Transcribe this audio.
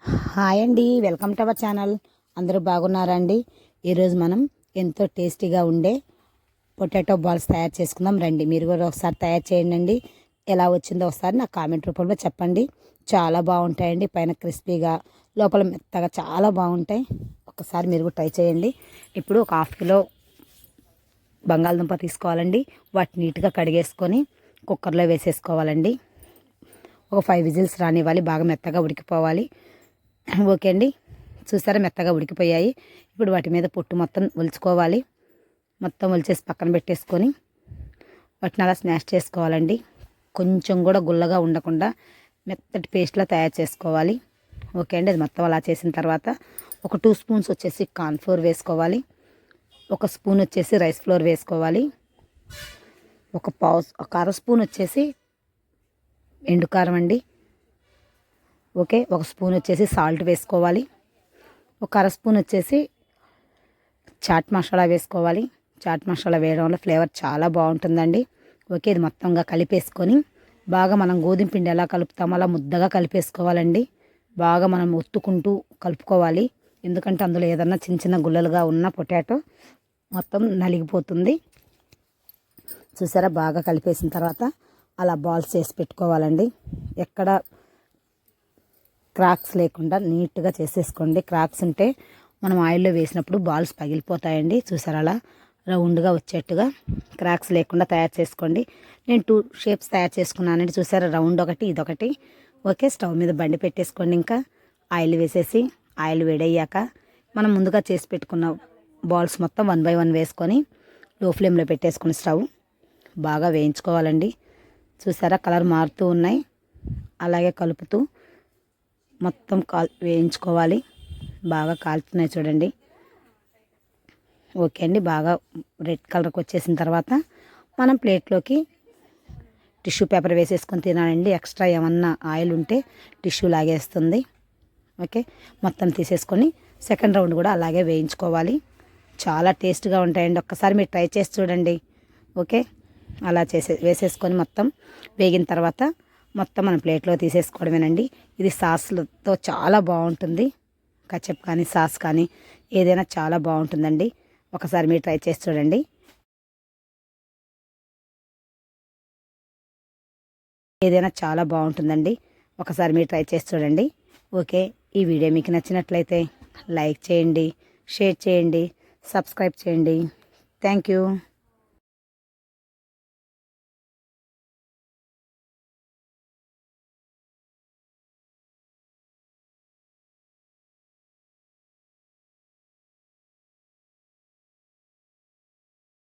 Hi అండి, welcome to our channel. అందరూ బాగున్నారా అండి? ఈరోజు మనం ఎంతో టేస్టీగా ఉండే పొటాటో బాల్స్ తయారు చేసుకుందాం రండి. మీరు కూడా ఒకసారి తయారు చేయండి. ఎలా వచ్చిందో ఒకసారి నాకు కామెంట్ రూపంలో చెప్పండి. చాలా బాగుంటాయండి, పైన క్రిస్పీగా లోపల మెత్తగా చాలా బాగుంటాయి. ఒకసారి మీరు కూడా ట్రై చేయండి. ఇప్పుడు ఒక 1/2 కిలో బంగాళదుంప తీసుకోవాలండి. వాటిని నీట్గా కడిగేసుకొని కుక్కర్లో వేసేసుకోవాలండి. ఒక 5 విజిల్స్ రానివ్వాలి, బాగా మెత్తగా ఉడికిపోవాలి. ఓకే అండి, చూసారా మెత్తగా ఉడికిపోయాయి. ఇప్పుడు వాటి మీద పొట్టు మొత్తం ఒలుచుకోవాలి. మొత్తం ఒలిచేసి పక్కన పెట్టేసుకొని వాటిని అలా స్మాష్ చేసుకోవాలండి. కొంచెం కూడా గుల్లగా ఉండకుండా మెత్తటి పేస్ట్లా తయారు చేసుకోవాలి. ఓకే అండి, అది మొత్తం అలా చేసిన తర్వాత ఒక 2 స్పూన్స్ వచ్చేసి కార్న్ఫ్లోర్ వేసుకోవాలి. 1 స్పూన్ వచ్చేసి రైస్ ఫ్లోర్ వేసుకోవాలి. ఒక అర స్పూన్ వచ్చేసి ఎండుకారం అండి. ఓకే, 1 స్పూన్ వచ్చేసి సాల్ట్ వేసుకోవాలి. 1 అర స్పూన్ వచ్చేసి చాట్ మసాలా వేసుకోవాలి. చాట్ మసాలా వేయడం వల్ల ఫ్లేవర్ చాలా బాగుంటుందండి. ఓకే, ఇది మొత్తంగా కలిపేసుకొని బాగా మనం గోధుమ పిండి ఎలా కలుపుతామో అలా ముద్దగా కలిపేసుకోవాలండి. బాగా మనం ఒత్తుకుంటూ కలుపుకోవాలి. ఎందుకంటే అందులో ఏదన్నా చిన్న చిన్న గుల్లలుగా ఉన్న పొటాటో మొత్తం నలిగిపోతుంది. చూసారా, బాగా కలిపేసిన తర్వాత అలా బాల్స్ చేసి పెట్టుకోవాలండి. ఎక్కడ క్రాక్స్ లేకుండా నీట్గా చేసేసుకోండి. క్రాక్స్ ఉంటే మనం ఆయిల్లో వేసినప్పుడు బాల్స్ పగిలిపోతాయండి. చూసారా, అలా రౌండ్గా వచ్చేట్టుగా క్రాక్స్ లేకుండా తయారు చేసుకోండి. నేను 2 షేప్స్ తయారు చేసుకున్నానండి. చూసారా, రౌండ్ ఒకటి, ఇదొకటి. ఓకే, స్టవ్ మీద బండి పెట్టేసుకోండి. ఇంకా ఆయిల్ వేసేసి ఆయిల్ వేడయ్యాక మనం ముందుగా చేసి పెట్టుకున్న బాల్స్ మొత్తం 1 బై 1 వేసుకొని లో ఫ్లేమ్లో పెట్టేసుకుని స్టవ్ బాగా వేయించుకోవాలండి. చూసారా, కలర్ మారుతూ ఉన్నాయి. అలాగే కలుపుతూ మొత్తం వేయించుకోవాలి. బాగా కాలుతున్నాయి చూడండి. ఓకే అండి, బాగా రెడ్ కలర్కి వచ్చేసిన తర్వాత మనం ప్లేట్లోకి టిష్యూ పేపర్ వేసేసుకొని తినాలండి. ఎక్స్ట్రా ఏమన్నా ఆయిల్ ఉంటే టిష్యూ లాగేస్తుంది. ఓకే, మొత్తం తీసేసుకొని సెకండ్ రౌండ్ కూడా అలాగే వేయించుకోవాలి. చాలా టేస్ట్గా ఉంటాయండి. ఒక్కసారి మీరు ట్రై చేసి చూడండి. ఓకే, అలా వేసేసుకొని మొత్తం వేగిన తర్వాత మొత్తం మన ప్లేట్లో తీసేసుకోవడమేనండి. ఇది సాస్లతో చాలా బాగుంటుంది. కచప్ కానీ సాస్ కానీ ఏదైనా చాలా బాగుంటుందండి. ఒకసారి మీరు ట్రై చేసి చూడండి. ఏదైనా చాలా బాగుంటుందండి. ఒకసారి మీరు ట్రై చేసి చూడండి. ఓకే, ఈ వీడియో మీకు నచ్చినట్లయితే లైక్ చేయండి, షేర్ చేయండి, సబ్స్క్రైబ్ చేయండి. Thank you.